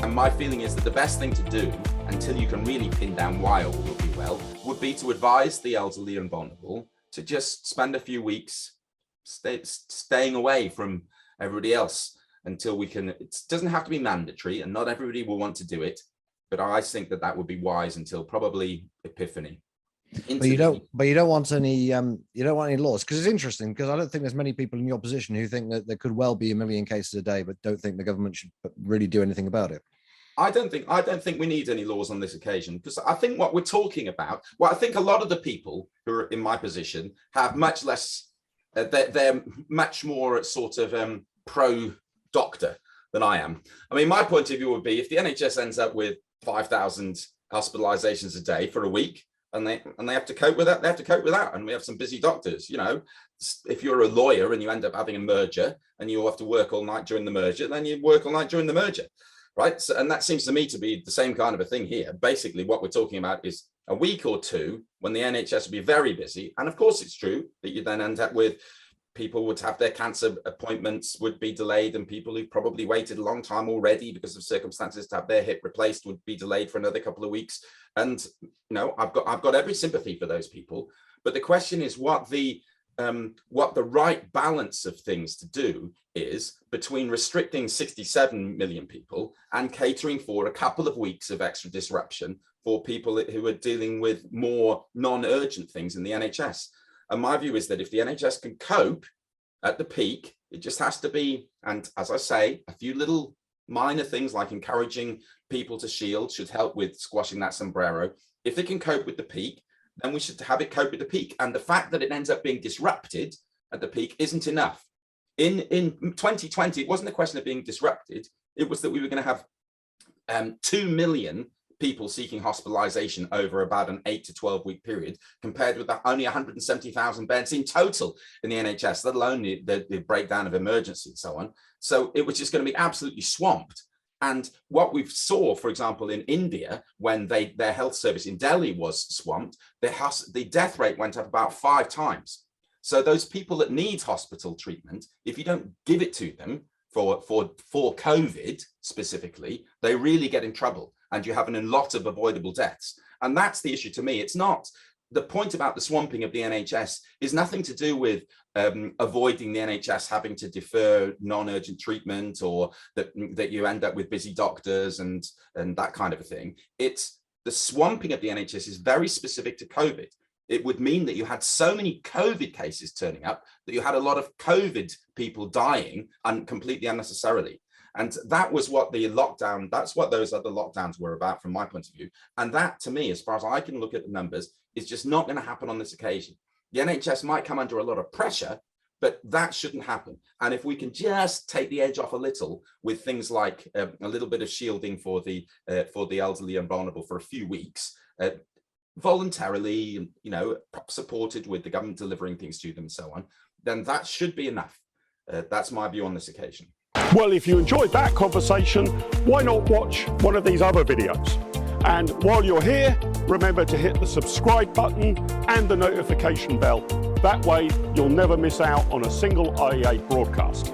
And my feeling is that the best thing to do, until you can really pin down why all will be well, would be to advise the elderly and vulnerable to just spend a few weeks staying away from everybody else until we can. It doesn't have to be mandatory, and not everybody will want to do it, but I think that that would be wise until probably Epiphany. But you don't want any laws, because it's interesting, because I don't think there's many people in your position who think that there could well be 1 million cases a day, but don't think the government should really do anything about it. I don't think we need any laws on this occasion, because I think what we're talking about, well, I think a lot of the people who are in my position have much less, they're much more sort of pro-doctor than I am. I mean, my point of view would be, if the NHS ends up with 5,000 hospitalizations a day for a week, and they have to cope with that, they have to cope with that. And we have some busy doctors. You know, if you're a lawyer and you end up having a merger and you have to work all night during the merger, then you work all night during the merger, right? So, and that seems to me to be the same kind of a thing here. Basically, what we're talking about is a week or two when the NHS will be very busy. And of course, it's true that you then end up with people would have their cancer appointments would be delayed, and people who probably waited a long time already because of circumstances to have their hip replaced would be delayed for another couple of weeks. And you know, I've got every sympathy for those people. But the question is what the right balance of things to do is between restricting 67 million people and catering for a couple of weeks of extra disruption for people who are dealing with more non-urgent things in the NHS. And my view is that if the NHS can cope at the peak, it just has to be, and as I say, a few little minor things like encouraging people to shield should help with squashing that sombrero. If it can cope with the peak, then we should have it cope with the peak. And the fact that it ends up being disrupted at the peak isn't enough. In 2020, it wasn't a question of being disrupted. It was that we were going to have 2 million people seeking hospitalization over about an 8 to 12 week period, compared with only 170,000 beds in total in the NHS, let alone the breakdown of emergency and so on. So it was just going to be absolutely swamped. And what we saw, for example, in India, when their health service in Delhi was swamped, the death rate went up about 5 times. So those people that need hospital treatment, if you don't give it to them for COVID specifically, they really get in trouble. And you have a lot of avoidable deaths. And that's the issue to me. It's not, the point about the swamping of the NHS is nothing to do with avoiding the NHS having to defer non-urgent treatment, or that you end up with busy doctors and that kind of a thing. It's the swamping of the NHS is very specific to COVID. It would mean that you had so many COVID cases turning up that you had a lot of COVID people dying completely unnecessarily. And that was what that's what those other lockdowns were about from my point of view. And that, to me, as far as I can look at the numbers, is just not going to happen on this occasion. The NHS might come under a lot of pressure, but that shouldn't happen. And if we can just take the edge off a little with things like a little bit of shielding for the elderly and vulnerable for a few weeks, voluntarily, you know, supported with the government delivering things to them and so on, then that should be enough. That's my view on this occasion. Well, if you enjoyed that conversation, why not watch one of these other videos? And while you're here, remember to hit the subscribe button and the notification bell. That way, you'll never miss out on a single IEA broadcast.